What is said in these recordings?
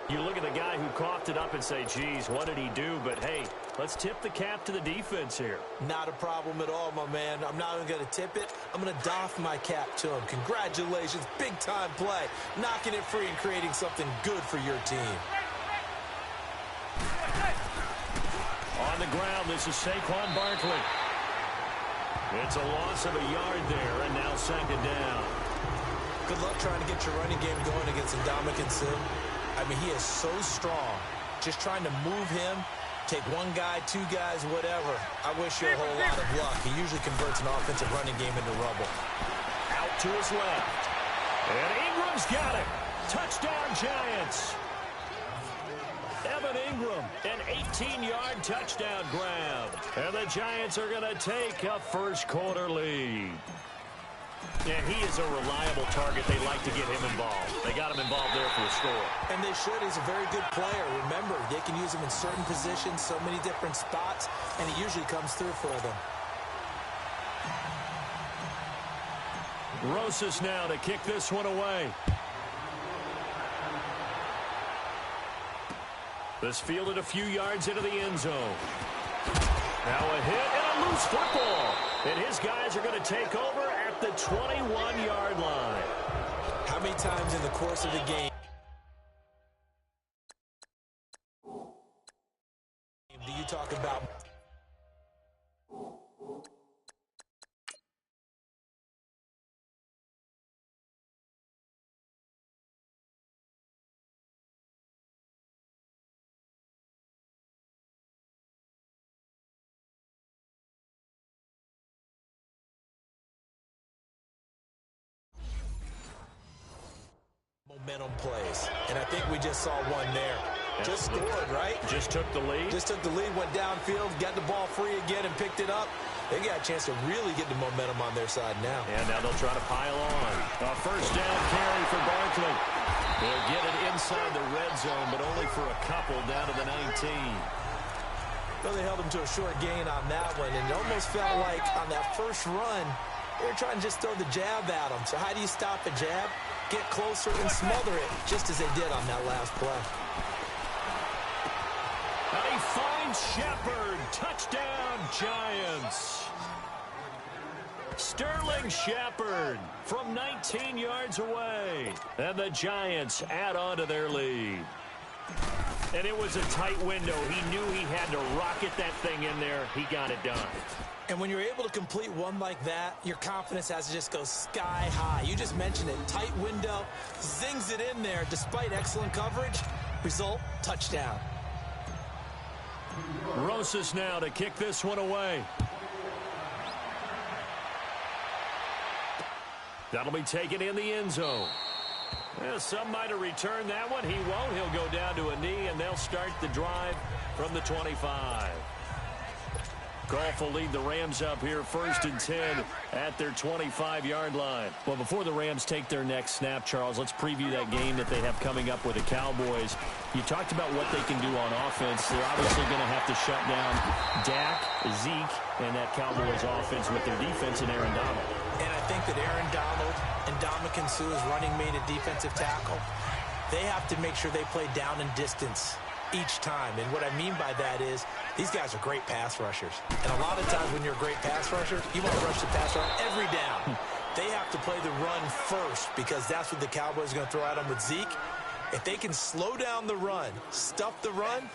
You look at the guy who coughed it up and say, geez, what did he do? But, hey, let's tip the cap to the defense here. Not a problem at all, my man. I'm not even going to tip it. I'm going to doff my cap to him. Congratulations. Big-time play. Knocking it free and creating something good for your team. On the ground, this is Saquon Barkley. It's a loss of a yard there, and now second down. Good luck trying to get your running game going against Ndamukong Suh. I mean, he is so strong. Just trying to move him, take one guy, two guys, whatever. I wish you a whole lot of luck. He usually converts an offensive running game into rubble. Out to his left. And Ingram's got it. Touchdown, Giants. Evan Ingram, an 18-yard touchdown grab. And the Giants are going to take a first-quarter lead. Yeah, he is a reliable target. They like to get him involved. They got him involved there for a score. And they should. He's a very good player. Remember, they can use him in certain positions, so many different spots, and he usually comes through for them. Rosas now to kick this one away. This fielded a few yards into the end zone. Now a hit and a loose football. And his guys are going to take over at the 21-yard line. How many times in the course of the game do you talk about momentum plays? And I think we just saw one there. Just scored, right? Just took the lead. Just took the lead, went downfield, got the ball free again, and picked it up. They got a chance to really get the momentum on their side now. And now they'll try to pile on. A first down carry for Barkley. They'll get it inside the red zone, but only for a couple down to the 19. Well, they held him to a short gain on that one, and it almost felt like on that first run, they were trying to just throw the jab at him. So how do you stop a jab? Get closer and smother it, just as they did on that last play. And he finds Shepard. Touchdown, Giants. Sterling Shepard from 19 yards away. And the Giants add on to their lead. And it was a tight window. He knew he had to rocket that thing in there. He got it done. And when you're able to complete one like that, your confidence has to just go sky high. You just mentioned it. Tight window, zings it in there despite excellent coverage. Result, touchdown. Rosas now to kick this one away. That'll be taken in the end zone. Well, some might have returned that one. He won't. He'll go down to a knee, and they'll start the drive from the 25. Goff will lead the Rams up here first and 10 at their 25-yard line. Well, before the Rams take their next snap, Charles, let's preview that game that they have coming up with the Cowboys. You talked about what they can do on offense. They're obviously going to have to shut down Dak, Zeke, and that Cowboys offense with their defense and Aaron Donald. And I think that Aaron Donald and Ndamukong Suh is running mate at defensive tackle. They have to make sure they play down and distance each time. And what I mean by that is these guys are great pass rushers. And a lot of times when you're a great pass rusher, you want to rush the passer on every down. They have to play the run first because that's what the Cowboys are going to throw at them with Zeke. If they can slow down the run, stuff the run,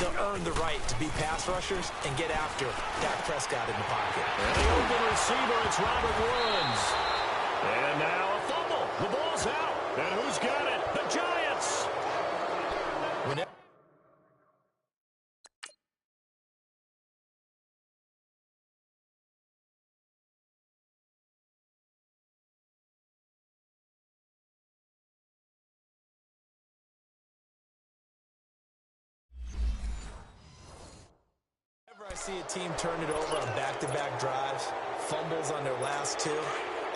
they'll earn the right to be pass rushers and get after Dak Prescott in the pocket. And the open receiver, it's Robert Woods. And now a fumble. The ball's out. And who's got it? The Giants. I see a team turn it over on back-to-back drives, fumbles on their last two.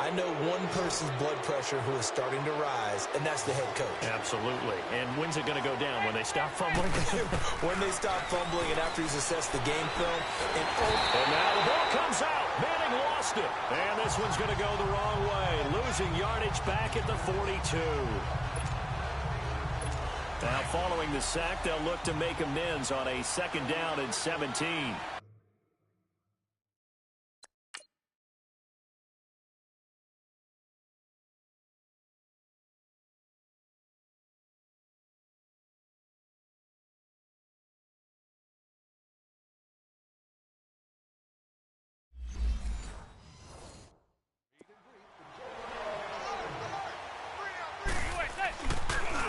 I know one person's blood pressure who is starting to rise, and that's the head coach. Absolutely. And when's it going to go down? When they stop fumbling? When they stop fumbling and after he's assessed the game film. And now the ball comes out. Manning lost it. And this one's going to go the wrong way. Losing yardage back at the 42. Now following the sack, they'll look to make amends on a 2nd down and 17.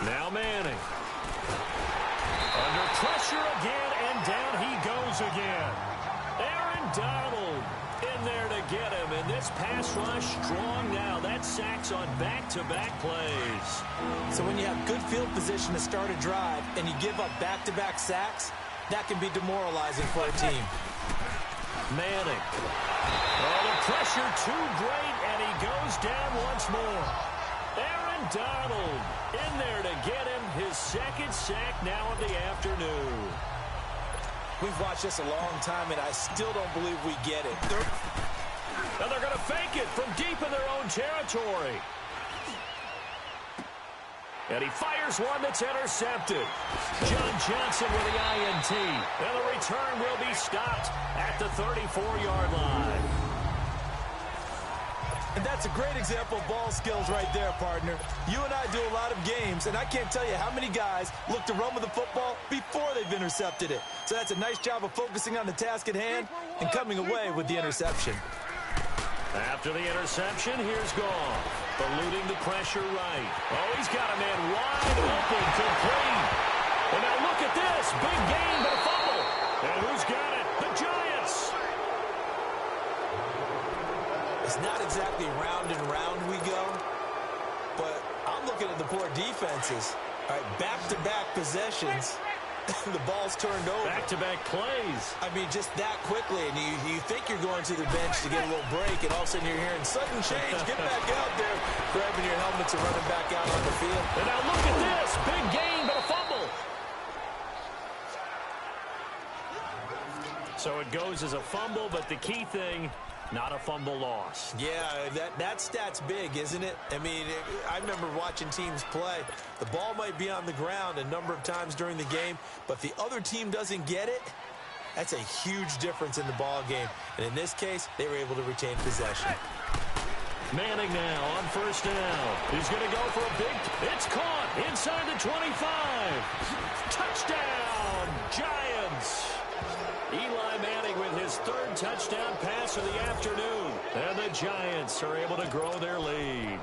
Now Manning. Under pressure again, and down he goes again. Aaron Donald in there to get him, and this pass rush strong now. That sacks on back-to-back plays. So when you have good field position to start a drive and you give up back-to-back sacks, that can be demoralizing for a team. Manning. Oh, the pressure too great, and he goes down once more. Aaron Donald in there to get him his 2nd sack now of the afternoon. We've watched this a long time, and I still don't believe we get it. Now they're going to fake it from deep in their own territory. And he fires one that's intercepted. John Johnson with the INT. And the return will be stopped at the 34-yard line. And that's a great example of ball skills right there, partner. You and I do a lot of games, and I can't tell you how many guys look to run with the football before they've intercepted it. So that's a nice job of focusing on the task at hand and coming away with the interception. After the interception, here's Goff. Eluding the pressure right. Oh, he's got a man wide open, complete. And now look at this. Big gain, but a fumble. And who's got it? The Giants. It's not exactly round and round we go, but I'm looking at the poor defenses. All right, back-to-back possessions. The ball's turned over. Back-to-back plays. I mean, just that quickly, and you think you're going to the bench to get a little break, and all of a sudden you're hearing sudden change. Get back out there, grabbing your helmets and running back out on the field. And now look at this. Big gain, but a fumble. So it goes as a fumble, but the key thing, not a fumble loss. Yeah, that stat's big, isn't it? I mean, I remember watching teams play. The ball might be on the ground a number of times during the game, but if the other team doesn't get it, that's a huge difference in the ball game. And in this case, they were able to retain possession. Manning now on 1st down. He's going to go for a big... It's caught inside the 25. Touchdown, Giants. Eli Manning with his 3rd touchdown pass of the afternoon. And the Giants are able to grow their lead.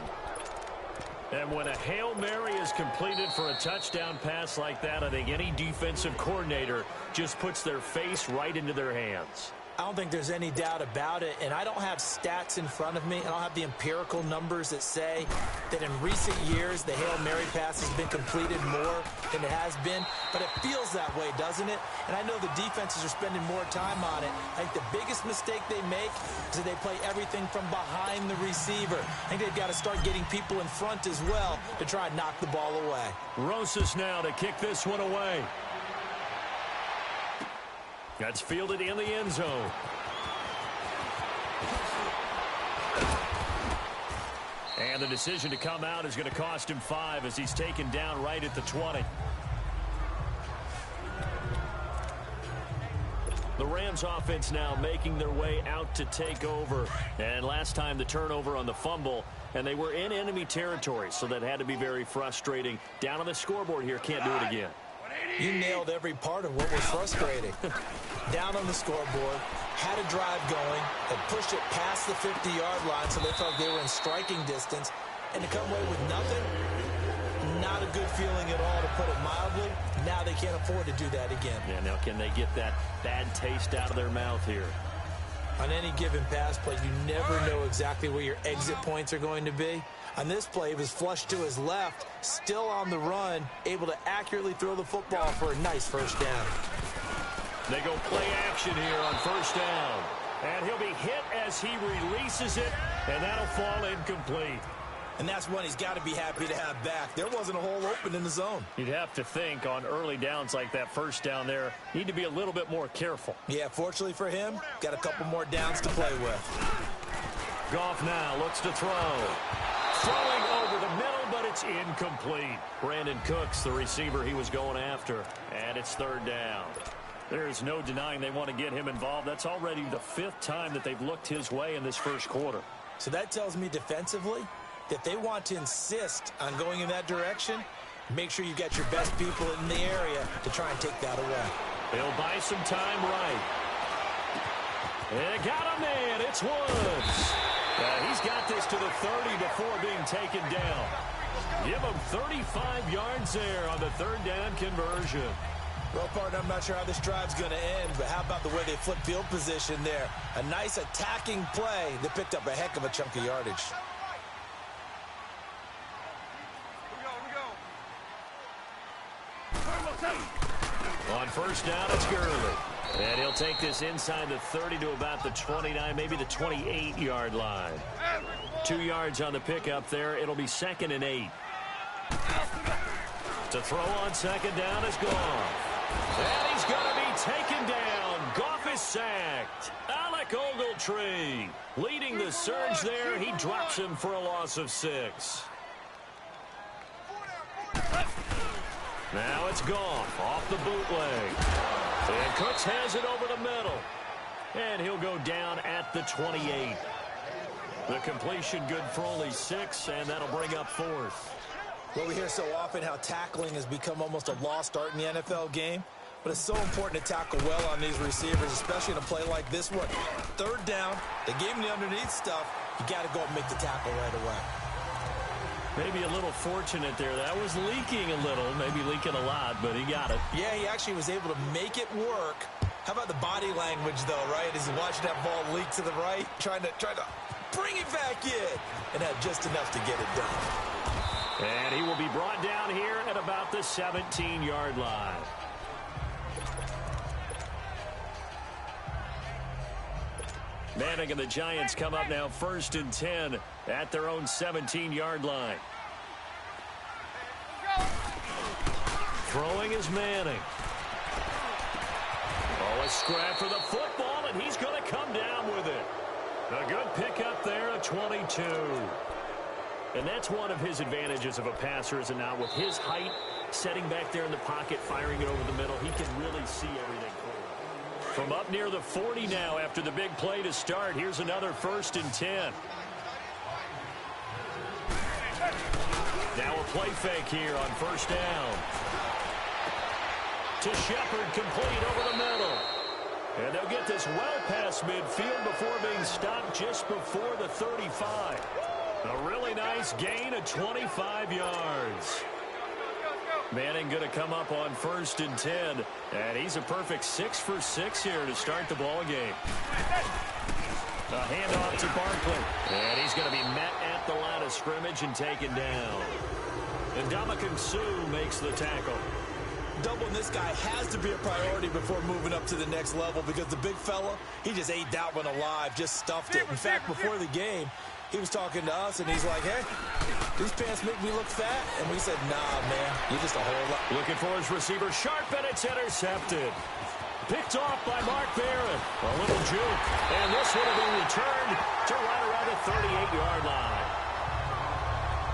And when a Hail Mary is completed for a touchdown pass like that, I think any defensive coordinator just puts their face right into their hands. I don't think there's any doubt about it, and I don't have stats in front of me. I don't have the empirical numbers that say that in recent years the Hail Mary pass has been completed more than it has been, but it feels that way, doesn't it? And I know the defenses are spending more time on it. I think the biggest mistake they make is that they play everything from behind the receiver. I think they've got to start getting people in front as well to try and knock the ball away. Rosas now to kick this one away. That's fielded in the end zone. And the decision to come out is going to cost him 5 as he's taken down right at the 20. The Rams offense now making their way out to take over. And last time the turnover on the fumble, and they were in enemy territory, so that had to be very frustrating. Down on the scoreboard here, can't do it again. You nailed every part of what was frustrating. Down on the scoreboard, had a drive going, had pushed it past the 50-yard line so they felt they were in striking distance, and to come away with nothing, not a good feeling at all, to put it mildly. Now they can't afford to do that again. Yeah, now can they get that bad taste out of their mouth here? On any given pass play, you never know exactly where your exit points are going to be. On this play, he was flushed to his left, still on the run, able to accurately throw the football for a nice 1st down. They go play action here on 1st down. And he'll be hit as he releases it, and that'll fall incomplete. And that's one he's got to be happy to have back. There wasn't a hole open in the zone. You'd have to think on early downs like that 1st down there, need to be a little bit more careful. Yeah, fortunately for him, got a couple more downs to play with. Goff now looks to throw. Throwing over the middle, but It's incomplete. Brandon Cooks, the receiver he was going after. And it's third down. There's no denying they want to get him involved. That's already the 5th time that they've looked his way in this first quarter. So that tells me defensively that they want to insist on going in that direction. Make sure you get your best people in the area to try and take that away. They'll buy some time right. And got a man. It's Woods. He's got this to the 30 before being taken down. Give him 35 yards there on the third down conversion. Well, partner, I'm not sure how this drive's going to end, but how about the way they flip field position there? A nice attacking play that picked up a heck of a chunk of yardage. On first down, it's Gurley. And he'll take this inside the 30 to about the 29, maybe the 28-yard line. 2 yards on the pickup there. It'll be 2nd and 8. To throw on second down is Goff. And he's going to be taken down. Goff is sacked. Alec Ogletree leading the surge there. He drops him for a loss of 6. Now it's Goff off the bootleg. And Cooks has it over the middle. And he'll go down at the 28. The completion good for only 6, and that'll bring up 4th. Well, we hear so often how tackling has become almost a lost art in the NFL game. But it's so important to tackle well on these receivers, especially in a play like this one. Third down, they gave him the underneath stuff. You got to go and make the tackle right away. Maybe a little fortunate there. That was leaking a little, maybe leaking a lot, but he got it. Yeah, he actually was able to make it work. How about the body language, though, right? As he watched that ball leak to the right, trying to bring it back in, and had just enough to get it done. And he will be brought down here at about the 17-yard line. Manning and the Giants come up now 1st and 10 at their own 17-yard line. Throwing is Manning. Oh, a scrap for the football, and he's going to come down with it. A good pickup there at 22. And that's one of his advantages of a passer, is it not? With his height, setting back there in the pocket, firing it over the middle, he can really see everything. From up near the 40 now after the big play to start. Here's another 1st and 10. Now a play fake here on first down. To Shepard, complete over the middle. And they'll get this well past midfield before being stopped just before the 35. A really nice gain of 25 yards. Manning going to come up on 1st and 10. And he's a perfect 6 for 6 here to start the ball game. A handoff to Barkley. And he's going to be met at the line of scrimmage and taken down. And Ndamukong Suh makes the tackle. Doubling this guy has to be a priority before moving up to the next level, because the big fella, he just ate that one alive, just stuffed it. In fact, before the game, he was talking to us, and he's like, hey, these pants make me look fat. And we said, nah, man, you're just a whole lot. Looking for his receiver, sharp, and it's intercepted. Picked off by Mark Barron. A little juke. And this would have been returned to right around the 38-yard line.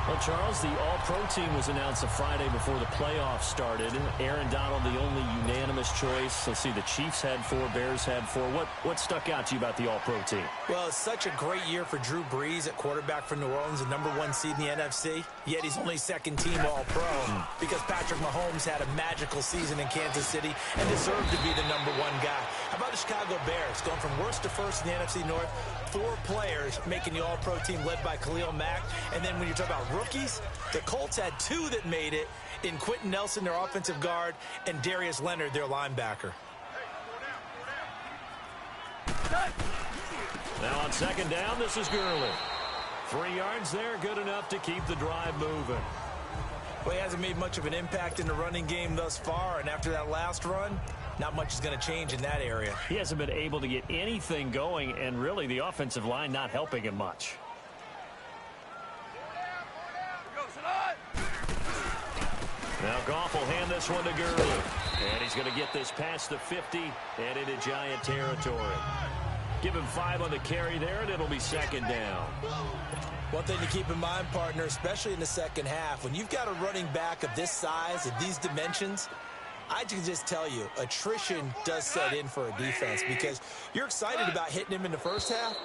Well, Charles, the All-Pro team was announced a Friday before the playoffs started. Aaron Donald, the only unanimous choice. Let's see, the Chiefs had 4, Bears had 4. What stuck out to you about the All-Pro team? Well, it's such a great year for Drew Brees at quarterback for New Orleans, the #1 seed in the NFC. Yet he's only second-team All-Pro because Patrick Mahomes had a magical season in Kansas City and deserved to be the #1 guy. How about the Chicago Bears going from worst to first in the NFC North? 4 players making the All-Pro team led by Khalil Mack. And then when you talk about rookies, the Colts had 2 that made it in Quentin Nelson, their offensive guard, and Darius Leonard, their linebacker. Now on second down, this is Gurley. 3 yards there, good enough to keep the drive moving. Well, he hasn't made much of an impact in the running game thus far, and after that last run, not much is going to change in that area. He hasn't been able to get anything going, and really the offensive line not helping him much. Now Goff will hand this one to Gurley. And he's going to get this past the 50 and into Giant territory. Give him 5 on the carry there, and it'll be second down. One thing to keep in mind, partner, especially in the second half, when you've got a running back of this size, of these dimensions, I can just tell you, attrition does set in for a defense because you're excited about hitting him in the first half.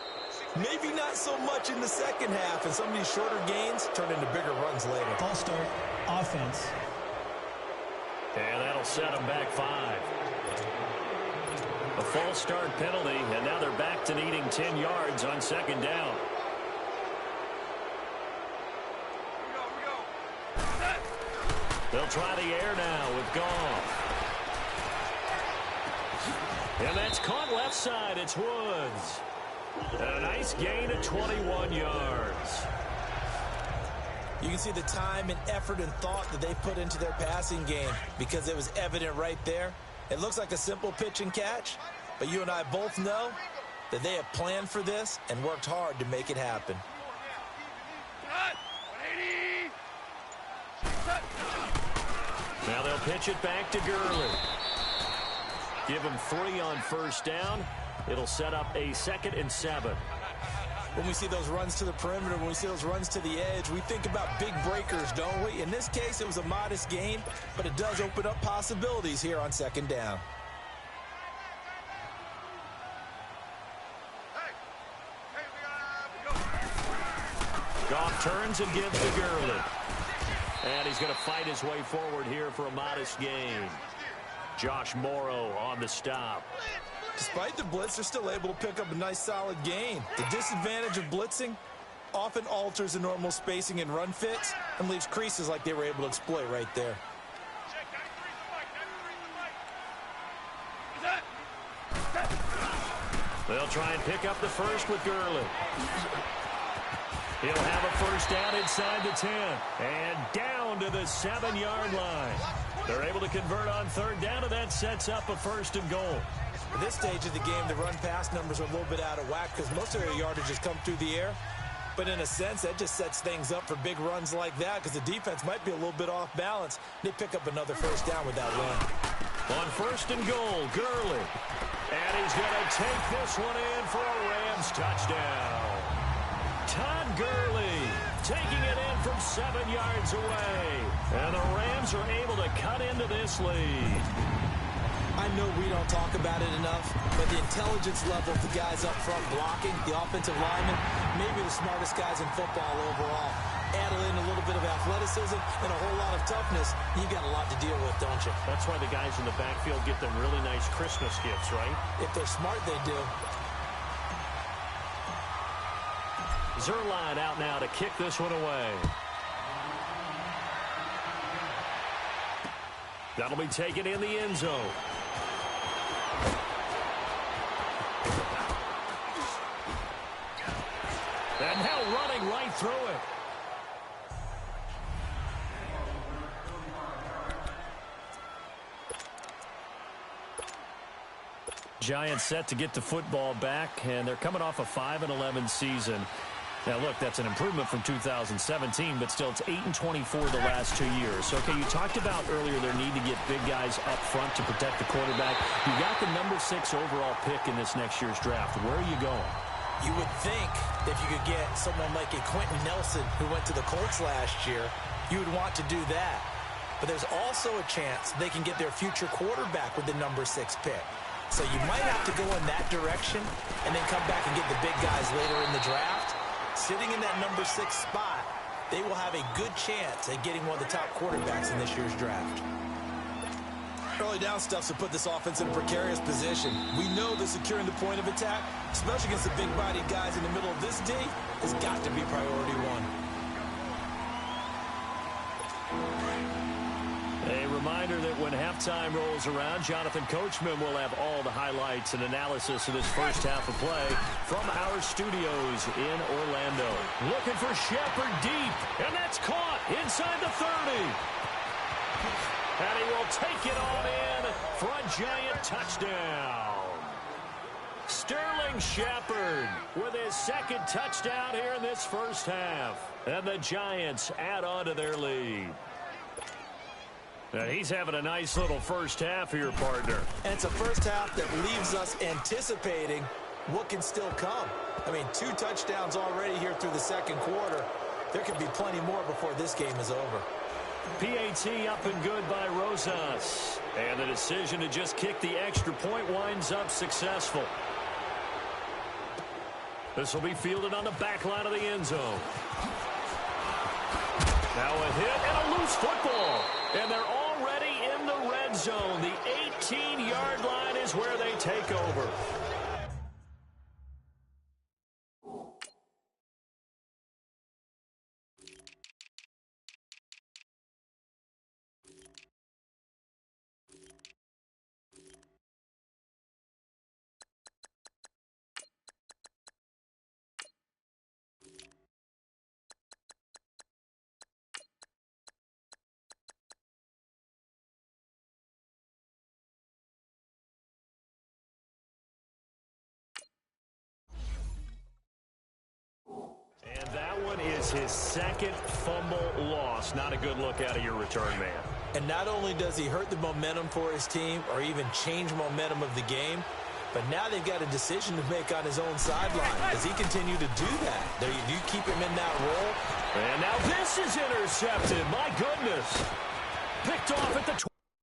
Maybe not so much in the second half, and some of these shorter gains turn into bigger runs later. False start, offense. And that'll set them back 5. A false start penalty, and now they're back to needing 10 yards on second down. They'll try the air now with Goff. And that's caught left side. It's Woods. And a nice gain of 21 yards. You can see the time and effort and thought that they put into their passing game because it was evident right there. It looks like a simple pitch and catch, but you and I both know that they have planned for this and worked hard to make it happen. Now they'll pitch it back to Gurley. Give him 3 on first down. It'll set up a 2nd and 7. When we see those runs to the perimeter, when we see those runs to the edge, we think about big breakers, don't we? In this case, it was a modest gain, but it does open up possibilities here on second down. Goff turns and gives to Gurley. And he's going to fight his way forward here for a modest gain. Josh Morrow on the stop. Despite the blitz, they're still able to pick up a nice solid gain. The disadvantage of blitzing often alters the normal spacing and run fits and leaves creases like they were able to exploit right there. They'll try and pick up the first with Gurley. He'll have a first down inside the 10 and down to the 7-yard line. They're able to convert on third down, and that sets up a 1st and goal. At this stage of the game, the run-pass numbers are a little bit out of whack because most of their yardage has come through the air. But in a sense, that just sets things up for big runs like that because the defense might be a little bit off balance. They pick up another first down with that run. On 1st and goal, Gurley. And he's going to take this one in for a Rams touchdown. Todd Gurley taking it in from 7 yards away. And the Rams are able to cut into this lead. I know we don't talk about it enough, but the intelligence level of the guys up front blocking, the offensive linemen, maybe the smartest guys in football overall. Add in a little bit of athleticism and a whole lot of toughness, you got a lot to deal with, don't you? That's why the guys in the backfield get them really nice Christmas gifts, right? If they're smart, they do. Zerline out now to kick this one away. That'll be taken in the end zone. And now running right through it. Giants set to get the football back, and they're coming off a 5-11 season. Now, look, that's an improvement from 2017, but still it's 8-24 the last 2 years. So, okay, you talked about earlier their need to get big guys up front to protect the quarterback. You got the number 6 overall pick in this next year's draft. Where are you going? You would think if you could get someone like a Quentin Nelson who went to the Colts last year, you would want to do that. But there's also a chance they can get their future quarterback with the number 6 pick. So you might have to go in that direction and then come back and get the big guys later in the draft. Sitting in that number 6 spot, they will have a good chance at getting one of the top quarterbacks in this year's draft. Early down stuff to put this offense in a precarious position. We know that securing the point of attack, especially against the big-bodied guys in the middle of this D, has got to be priority one. A reminder that when halftime rolls around, Jonathan Coachman will have all the highlights and analysis of this first half of play from our studios in Orlando. Looking for Shepard deep, and that's caught inside the 30. And he will take it on in for a Giant touchdown. Sterling Shepard with his 2nd touchdown here in this first half. And the Giants add on to their lead. Now he's having a nice little first half here, partner. And it's a first half that leaves us anticipating what can still come. I mean, 2 touchdowns already here through the second quarter. There could be plenty more before this game is over. PAT up and good by Rosas. And the decision to just kick the extra point winds up successful. This will be fielded on the back line of the end zone. Now a hit and a loose football. And they're already in the red zone. The 18-yard line is where they take over. And that one is his second fumble loss. Not a good look out of your return man. And not only does he hurt the momentum for his team or even change momentum of the game, but now they've got a decision to make on his own sideline. Does he continue to do that? Do you keep him in that role? And now this is intercepted. My goodness. Picked off at the